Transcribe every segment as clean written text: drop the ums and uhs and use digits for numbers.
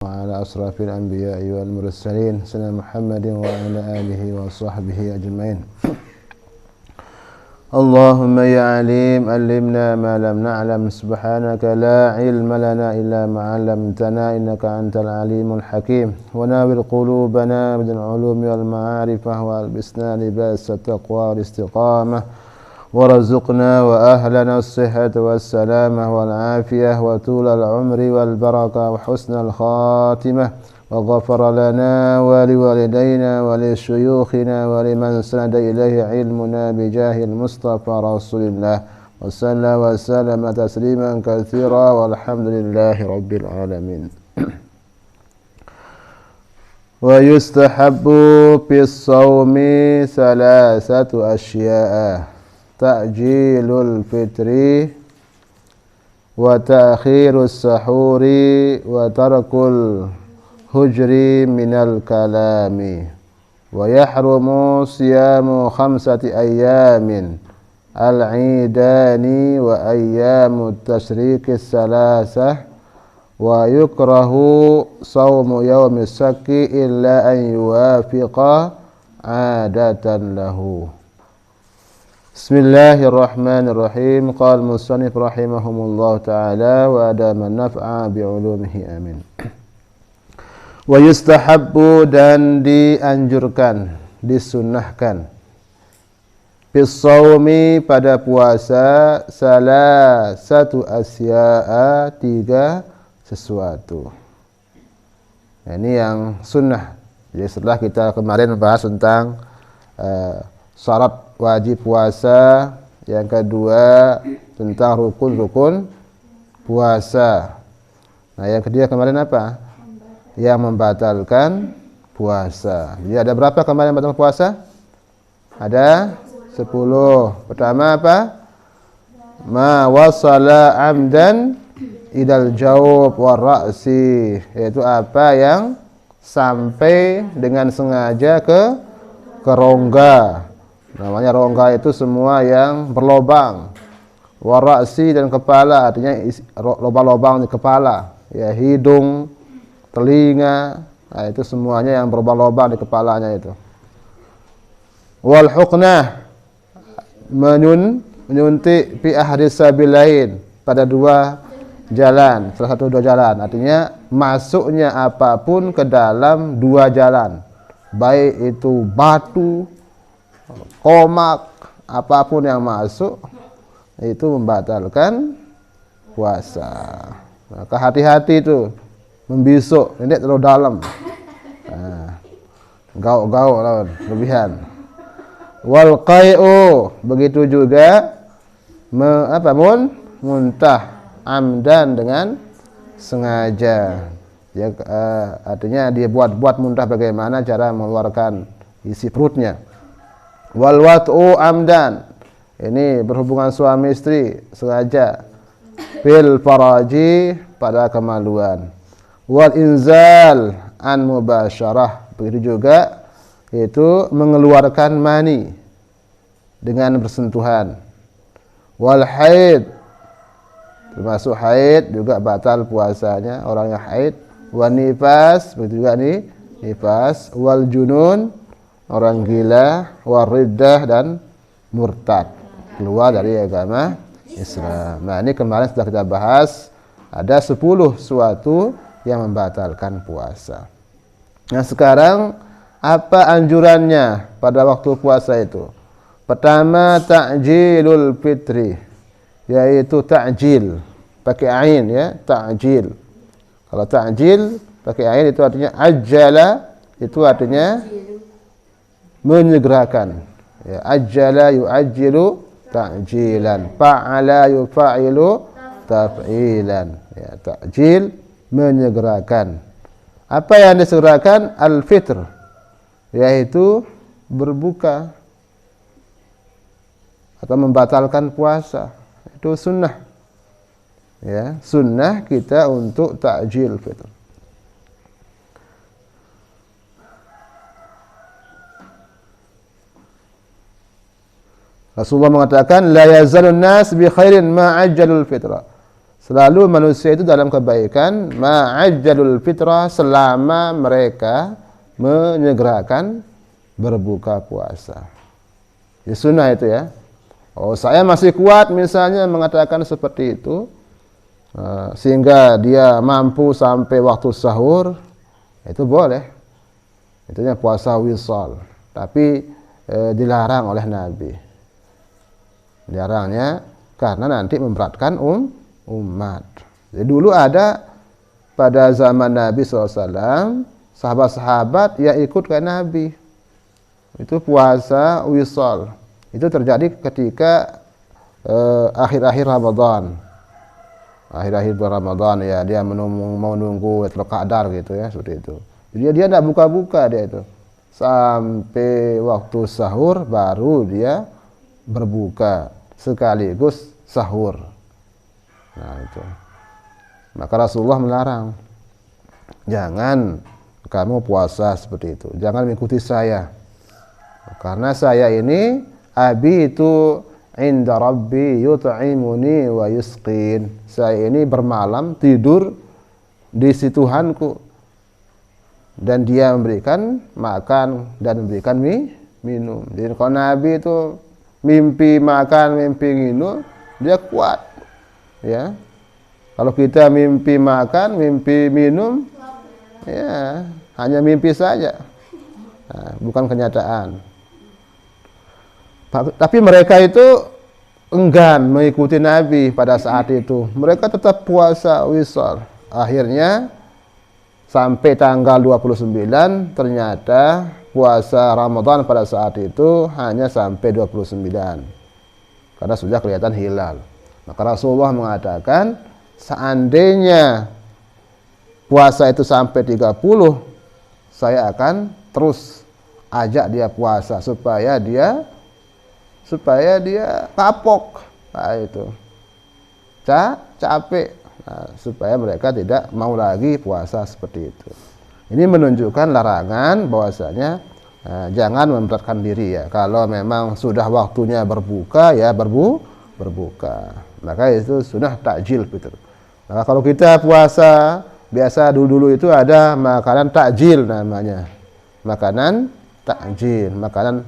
وعلى أشرف الأنبياء والمرسلين سيدنا محمد وعلى آله وصحبه أجمعين. اللهم يا عليم علمنا ما لم نعلم سبحانك لا علم لنا إلا ما علمتنا إنك أنت العليم الحكيم وناور قلوبنا بالعلوم والمعارف والبسنا لباس التقوى والاستقامة ورزقنا وأهلنا الصحة والسلامة والعافية وطول العمر والبركة وحسن الخاتمة وغفر لنا ولوالدينا ولشيوخنا ولمن سند إليه علمنا بجاه المصطفى رسول الله وصلى وسلم تسليما كثيرا والحمد لله رب العالمين. ويستحب في الصوم ثلاثة أشياء: تعجيل الفطر وتأخير السحور وترك الهجر من الكلام. ويحرم صيام 5 أيام: العيدان وأيام التشريق 3. ويكره صوم يوم الشك إلا أن يوافق عادة له. Bismillahirrahmanirrahim. Qala al-musannif rahimahumullah ta'ala wa adama naf'a bi'ulumihi amin. Wa yustahabbu, dan dianjurkan, disunnahkan, bis-shaumi, pada puasa, salah satu asya'a, 3 sesuatu. Nah, ini yang sunnah. Jadi setelah kita kemarin bahas tentang syarat wajib puasa, yang kedua tentang rukun-rukun puasa. Nah, yang ketiga kemarin apa? Yang membatalkan puasa. Jadi ada berapa kemarin yang membatalkan puasa? Ada 10. Pertama apa? Ma wasala amdan idal jawab warra'si, yaitu apa yang sampai dengan sengaja ke rongga. Namanya rongga itu semua yang berlobang. Warasi, dan kepala, artinya lobang-lobang di kepala, ya, hidung, telinga, nah, itu semuanya yang berlobang-lobang di kepalanya itu. Wal huknah, menyuntik fi ahadis sabilain, pada 2 jalan, salah satu 2 jalan, artinya masuknya apapun ke dalam 2 jalan, baik itu batu, komak, apapun yang masuk itu membatalkan puasa. Maka hati-hati itu membisuk, ini terlalu dalam, gauk-gauk lawan lebihan. Wal qai'u, begitu juga muntah amdan, dengan sengaja. Ya, artinya dia buat muntah, bagaimana cara mengeluarkan isi perutnya. Wal wat'u amdan, ini berhubungan suami istri sengaja. Fil faraji, pada kemaluan. Wal inzal an mubasyarah, begitu juga yaitu mengeluarkan mani dengan bersentuhan. Wal haid, termasuk haid juga batal puasanya orang yang haid. Wan nifas, begitu juga nih nifas. Wal junun, orang gila. Wariddah, dan murtad, keluar dari agama Islam. Nah, ini kemarin sudah kita bahas, ada 10 suatu yang membatalkan puasa. Nah, sekarang apa anjurannya pada waktu puasa itu? Pertama, ta'jilul fitri, yaitu ta'jil pakai ain, ya, ta'jil. Kalau ta'jil pakai ain itu artinya ajjala, itu artinya menyegerakan, ya. Ajjala yu'ajjilu ta'jilan, fa'ala yufa'ilu taf'ilan, ya. Ta'jil, menyegerakan. Apa yang disegerakan? Al-fitr, yaitu berbuka atau membatalkan puasa. Itu sunnah, ya, sunnah kita untuk ta'jil fitr. Rasulullah mengatakan, la yazalun nas bi khairin ma ajjalul fitra. Selalu manusia itu dalam kebaikan ma'ajjalul fitrah, selama mereka menyegerakan berbuka puasa. Ya sunnah itu ya. Oh, saya masih kuat misalnya mengatakan seperti itu, sehingga dia mampu sampai waktu sahur, itu boleh. Itunya puasa wisal. Tapi dilarang oleh Nabi. Dilarangnya karena nanti memberatkan umat. Jadi dulu ada pada zaman Nabi SAW, sahabat-sahabat yang ikut kayak Nabi. Itu puasa wisal. Itu terjadi ketika akhir-akhir Ramadan. Akhir-akhir Ramadan ya, dia mau nunggu Lailatul Qadar gitu ya, seperti itu. Jadi dia tidak buka-buka dia itu. Sampai waktu sahur baru dia berbuka sekaligus sahur. Nah itu. Maka Rasulullah melarang, jangan kamu puasa seperti itu, jangan mengikuti saya, karena saya ini abi itu inda rabbi yut'imuni wa yusqin, saya ini bermalam tidur di sisi Tuhanku dan dia memberikan makan dan memberikan minum. Jadi kalau Nabi itu mimpi makan, mimpi minum, dia kuat ya. Kalau kita mimpi makan, mimpi minum, ya hanya mimpi saja, nah, bukan kenyataan. Tapi mereka itu enggan mengikuti Nabi pada saat itu. Mereka tetap puasa wisal. Akhirnya sampai tanggal 29 ternyata puasa Ramadan pada saat itu hanya sampai 29. Karena sudah kelihatan hilal. Maka Rasulullah mengatakan, seandainya puasa itu sampai 30, saya akan terus ajak dia puasa supaya dia kapok. Nah, itu capek. Nah, supaya mereka tidak mau lagi puasa seperti itu. Ini menunjukkan larangan bahwasanya jangan memberatkan diri ya. Kalau memang sudah waktunya berbuka ya berbuka. Maka itu sudah takjil gitu. Nah, kalau kita puasa biasa dulu itu ada makanan takjil namanya. Makanan takjil, makanan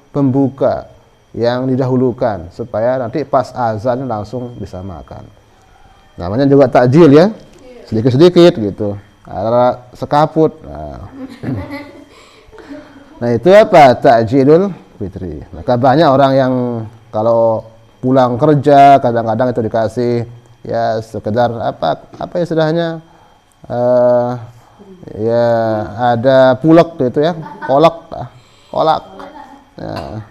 pembuka yang didahulukan supaya nanti pas azan langsung bisa makan. Namanya juga takjil ya, sedikit-sedikit gitu, ada sekaput. Nah itu apa? Takjilul fitri. Maka banyak orang yang kalau pulang kerja kadang-kadang itu dikasih ya sekedar apa istilahnya, ya ada pulek gitu ya, kolak. Nah,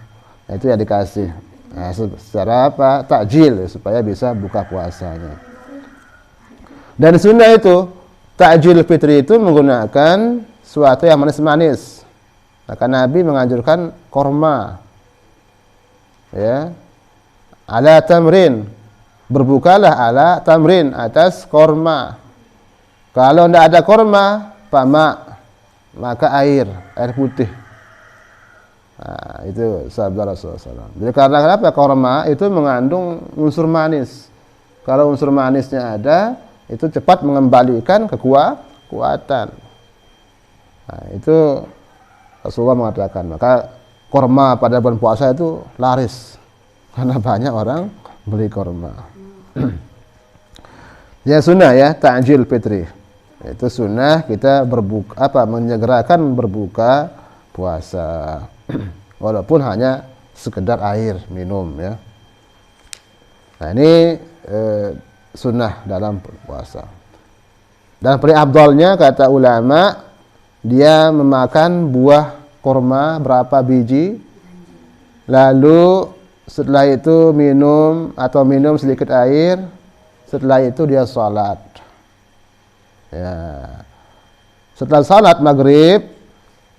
itu ya dikasih. Nah, secara apa? Takjil supaya bisa buka puasanya. Dan sunnah itu takjil fitri itu menggunakan sesuatu yang manis-manis. Maka Nabi menganjurkan korma, ya, ala tamrin, berbukalah ala tamrin, atas korma. Kalau tidak ada korma, maka air putih. Nah, itu sabda Rasulullah SAW. Jadi karena apa? Korma itu mengandung unsur manis. Kalau unsur manisnya ada, itu cepat mengembalikan kekuatan. Nah, itu Rasulullah mengatakan, maka korma pada bulan puasa itu laris karena banyak orang beli korma. Ya sunnah ya, ta'jil fitri. Itu sunnah kita menyegerakan berbuka puasa. Walaupun hanya sekedar air minum ya. Nah, ini sunnah dalam puasa. Dan paling afdalnya kata ulama, dia memakan buah korma berapa biji, lalu setelah itu minum sedikit air, setelah itu dia sholat. Ya. Setelah sholat maghrib,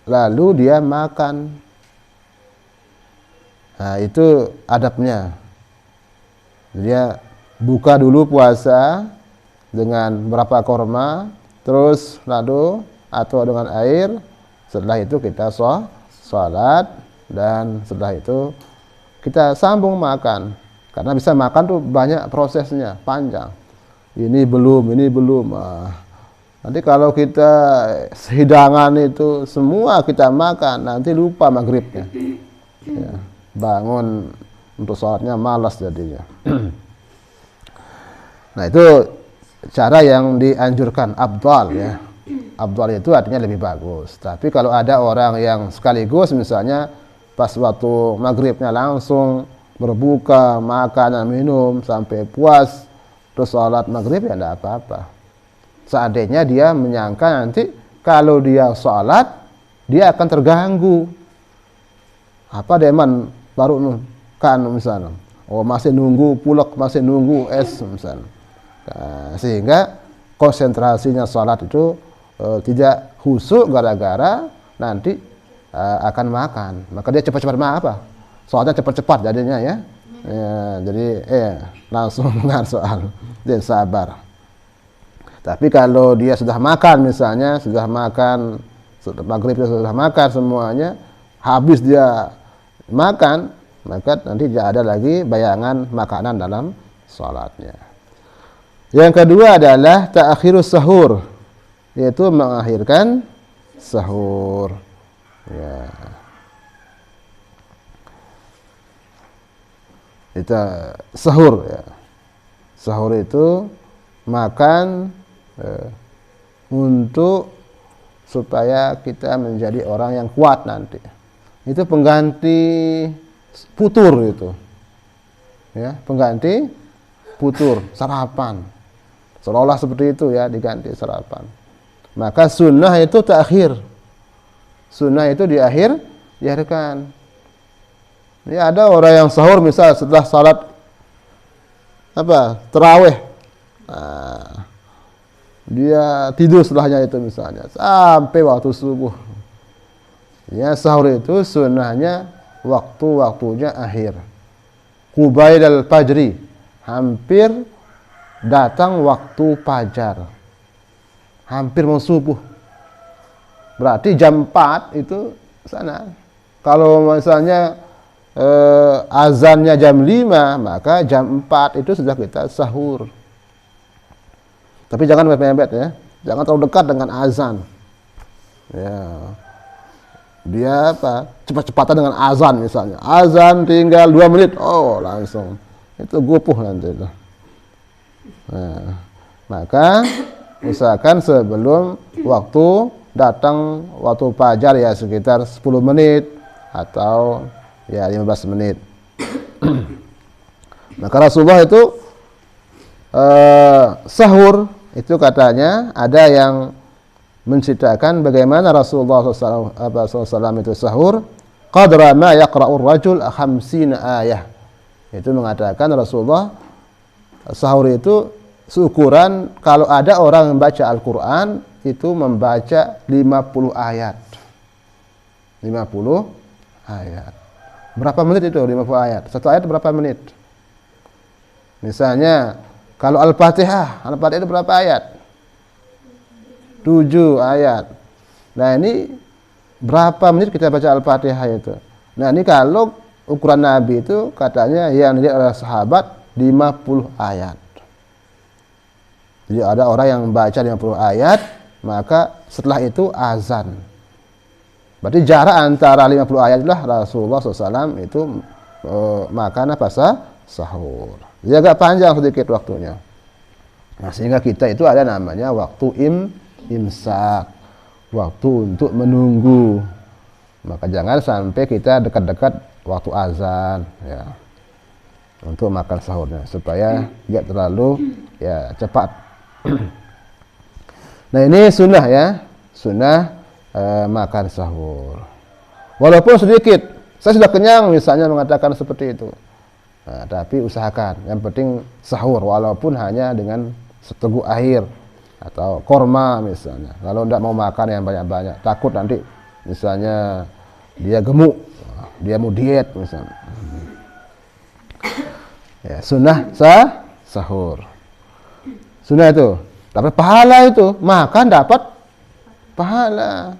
lalu dia makan. Nah, itu adabnya. Dia buka dulu puasa dengan berapa korma, terus lalu atau dengan air. Setelah itu kita sholat dan setelah itu kita sambung makan. Karena bisa makan tuh banyak prosesnya, panjang. ini belum. Nanti kalau kita hidangan itu semua kita makan, nanti lupa maghribnya. Ya, bangun untuk sholatnya malas jadinya. Nah, itu cara yang dianjurkan, afdal ya. Afdal itu artinya lebih bagus. Tapi kalau ada orang yang sekaligus misalnya pas waktu maghribnya langsung berbuka, makan dan minum sampai puas, terus sholat maghrib, ya tidak apa-apa. Seandainya dia menyangka nanti kalau dia sholat dia akan terganggu. Apa deman baru kan misalnya, oh masih nunggu pulak, masih nunggu es misalnya. Nah, sehingga konsentrasinya sholat itu tidak khusyuk gara-gara nanti akan makan. Maka dia cepat-cepat apa? Soalnya cepat-cepat jadinya ya. Jadi langsung mengar soal, dia sabar. Tapi kalau dia sudah makan misalnya, sudah makan, maghrib sudah makan semuanya, habis dia makan, maka nanti tidak ada lagi bayangan makanan dalam sholatnya. Yang kedua adalah ta'khirus sahur, yaitu mengakhirkan sahur. Ya. Itu sahur ya. Sahur itu makan untuk supaya kita menjadi orang yang kuat nanti. Itu pengganti futur itu. Ya, pengganti futur, sarapan. Seolah-olah seperti itu ya, diganti sarapan. Maka sunnah itu ta'khir. Sunnah itu diakhirkan. Ya, ada orang yang sahur misal setelah salat tarawih. Nah, dia tidur setelahnya itu misalnya sampai waktu subuh. Ya, sahur itu sunnahnya waktu-waktunya akhir. Qubailal fajri, hampir datang waktu fajar. Hampir mau subuh. Berarti jam 4 itu sana. Kalau misalnya azannya jam 5, maka jam 4 itu sudah kita sahur. Tapi jangan mepet-mepet ya. Jangan terlalu dekat dengan azan. Ya. Dia cepat-cepatan dengan azan misalnya. Azan tinggal 2 menit, oh langsung. Itu gupuh nanti itu. Nah, maka usahakan sebelum waktu datang waktu fajar ya sekitar 10 menit atau ya 15 menit. Maka Rasulullah itu sahur itu katanya ada yang menceritakan bagaimana Rasulullah SAW itu sahur qadra ma yaqra'ur rajul 50 ayah. Itu mengatakan Rasulullah sahur itu seukuran kalau ada orang membaca Al-Quran itu membaca 50 ayat. 50 ayat. Berapa menit itu 50 ayat? Satu ayat berapa menit? Misalnya kalau Al-Fatihah itu berapa ayat? 7 ayat. Nah, ini berapa menit kita baca Al-Fatihah itu? Nah, ini kalau ukuran Nabi itu katanya yang dilihat oleh sahabat 50 ayat. Jadi ada orang yang membaca 50 ayat, maka setelah itu azan. Berarti jarak antara 50 ayat itulah Rasulullah SAW itu makan sahur. Jadi agak panjang sedikit waktunya. Nah, sehingga kita itu ada namanya waktu imsak, waktu untuk menunggu. Maka jangan sampai kita dekat-dekat waktu azan ya. Untuk makan sahurnya supaya tidak terlalu ya cepat. Nah, ini sunnah ya, sunnah makan sahur. Walaupun sedikit, saya sudah kenyang misalnya mengatakan seperti itu. Nah, tapi usahakan, yang penting sahur walaupun hanya dengan seteguk air atau korma misalnya. Kalau tidak mau makan yang banyak-banyak, takut nanti misalnya dia gemuk, dia mau diet misalnya. Ya, sunnah sahur. Sunnah itu, dapat pahala itu, makan dapat pahala.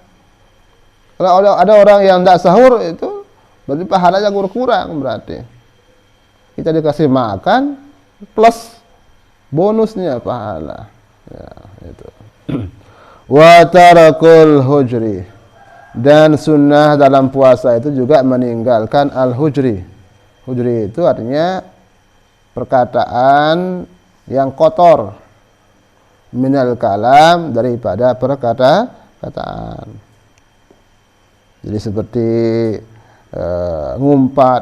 Kalau ada orang yang tidak sahur itu berarti pahalanya kurang berarti. Kita dikasih makan plus bonusnya pahala. Ya, itu. Wa tarakul hujri, dan sunnah dalam puasa itu juga meninggalkan al-hujri. Hujri itu artinya perkataan yang kotor, minal kalam, daripada perkataan. Jadi seperti ngumpat,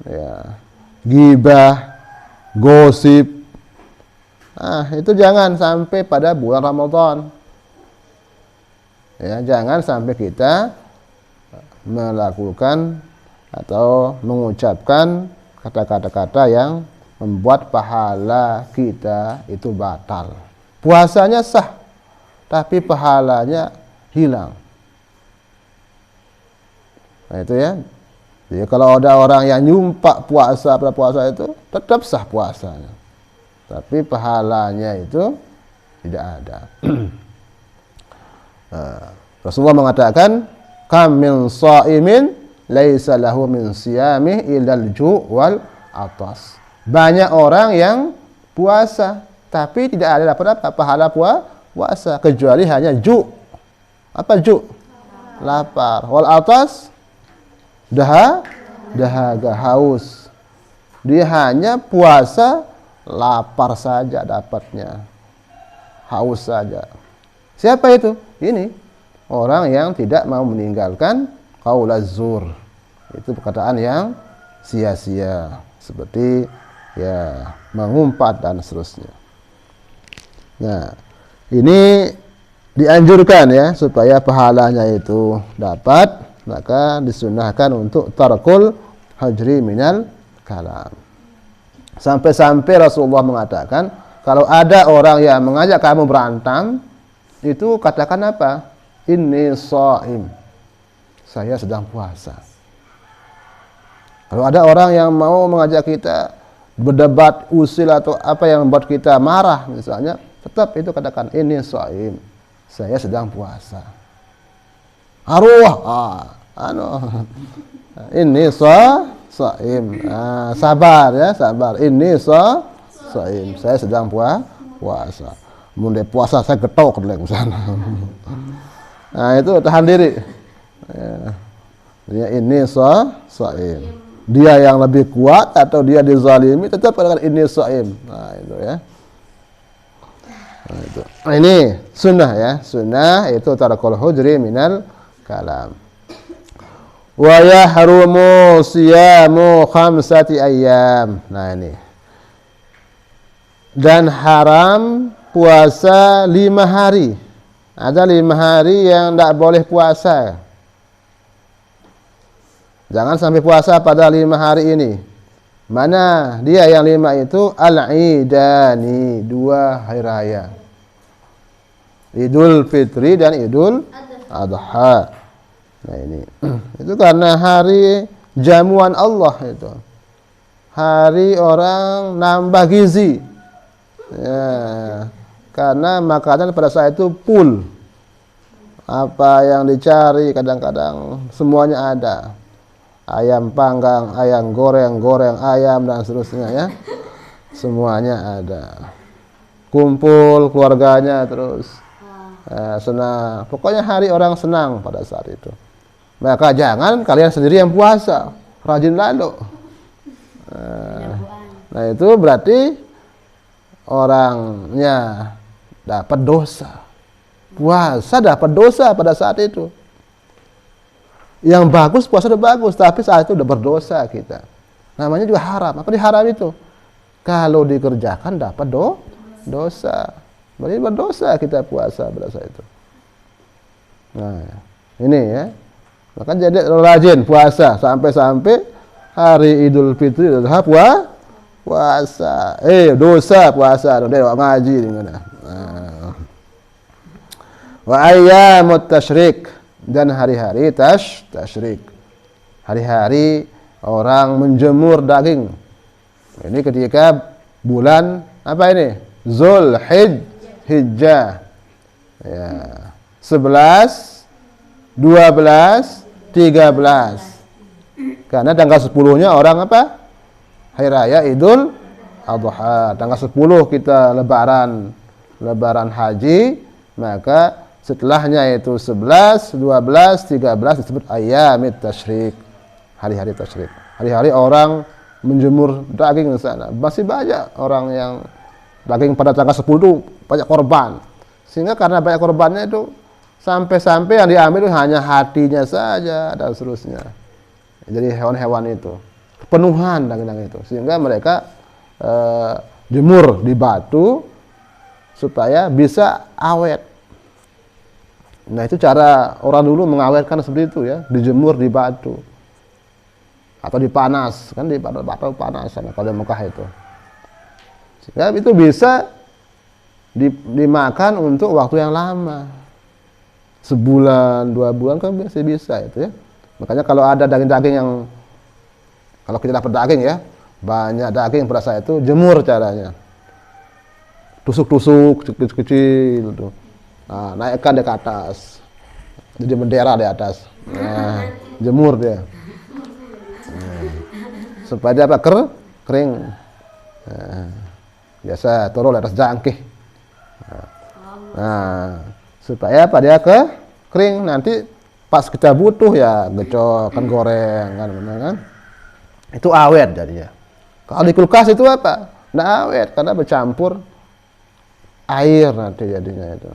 ya, gibah, gosip. Itu jangan sampai pada bulan Ramadan. Ya, jangan sampai kita melakukan atau mengucapkan kata-kata yang membuat pahala kita itu batal. Puasanya sah, tapi pahalanya hilang. Nah, itu ya. Jadi kalau ada orang yang nyumpak puasa pada puasa itu, tetap sah puasanya, tapi pahalanya itu tidak ada. Rasulullah mengatakan, kam min shaimin laisa lahu min siyamih illal ju' wal atas. Banyak orang yang puasa tapi tidak ada dapat apa pahala puasa kecuali hanya ju'. Apa ju'? Lapar. Wal atas, dahaga, haus. Dia hanya puasa lapar saja dapatnya, haus saja. Siapa itu? Ini orang yang tidak mau meninggalkan qaulaz zur. Itu perkataan yang sia-sia, seperti ya mengumpat dan seterusnya. Nah, ini dianjurkan ya supaya pahalanya itu dapat, maka disunahkan untuk tarkul hajri minal kalam. Sampai-sampai Rasulullah mengatakan, kalau ada orang yang mengajak kamu berantem, itu katakan apa? Inni shaim, saya sedang puasa. Kalau ada orang yang mau mengajak kita berdebat, usil atau apa yang membuat kita marah misalnya, tetap itu katakan inni shaim, saya sedang puasa. Inni shaim, sabar ya, sabar. Inni shaim, saya sedang puasa. Mulai puasa saya getok ke sana. Nah, itu tahan diri. Ya, ini shaim. Dia yang lebih kuat atau dia dizalimi, tetap katakan ini shaim. Nah, itu ya. Nah, itu. Nah, ini sunnah ya. Sunnah itu tarakul hujri minal kalam. Wa yahrumu siyamu khamsati ayyam. Nah, ini. Dan haram puasa 5 hari. Ada 5 hari yang tidak boleh puasa. Jangan sampai puasa pada 5 hari ini. Mana dia yang 5 itu? Al-Idani, 2 hari raya. Idul Fitri dan Idul Adha. Nah, ini. Itu karena hari jamuan Allah itu. Hari orang nambah gizi. Ya. Karena makanan pada saat itu full. Apa yang dicari kadang-kadang semuanya ada. Ayam panggang, ayam goreng ayam dan seterusnya ya. Semuanya ada. Kumpul keluarganya terus. Senang. Pokoknya hari orang senang pada saat itu. Maka jangan kalian sendiri yang puasa. Rajin lalu. Nah, itu berarti orangnya dapat dosa. Puasa dapat dosa pada saat itu. Yang bagus puasa udah bagus, tapi saat itu udah berdosa kita. Namanya juga haram. Apa diharam itu? Kalau dikerjakan dapat dosa. Berarti berdosa kita puasa pada saat itu. Nah, ini ya. Maka jadi rajin puasa sampai hari Idul Fitri Adha puasa. Dosa puasa, udah ngaji di mana. Wa ayyamut tasyrik, dan hari-hari tasyrik. Hari-hari orang menjemur daging. Ini ketika bulan apa ini? Zulhijjah. Ya. 11, 12, 13. Karena tanggal 10-nya orang apa? Hari raya Idul Adha, tanggal 10 kita lebaran haji, maka setelahnya itu 11, 12, 13 disebut ayyamit tasyrik, hari-hari tasyrik. Hari-hari orang menjemur daging di sana. Masih banyak orang yang daging pada tanggal 10 itu banyak korban. Sehingga karena banyak korbannya itu sampai-sampai yang diambil itu hanya hatinya saja dan seterusnya. Jadi hewan-hewan itu kepenuhan daging-daging itu, sehingga mereka jemur di batu supaya bisa awet. Nah, itu cara orang dulu mengawetkan seperti itu ya, dijemur di batu atau dipanas, kan di batu panas sama kalau di Mekah itu. Sehingga itu bisa dimakan untuk waktu yang lama. Sebulan, 2 bulan kan masih bisa itu ya. Makanya kalau ada daging-daging yang, kalau kita dapat daging ya, banyak daging pada saat itu, jemur caranya. Tusuk-tusuk kecil-kecil itu. Nah, naikkan dia ke atas. Jadi bendera di atas. Nah, jemur dia. Nah, supaya dia apa? Kering. Nah, biasa turun di atas jangkih. Nah, supaya apa? Dia kering, nanti pas kita butuh ya gecok, kan goreng kan, benar kan? Itu awet jadinya. Kalau di kulkas itu apa? Nggak awet karena bercampur air nanti jadinya itu.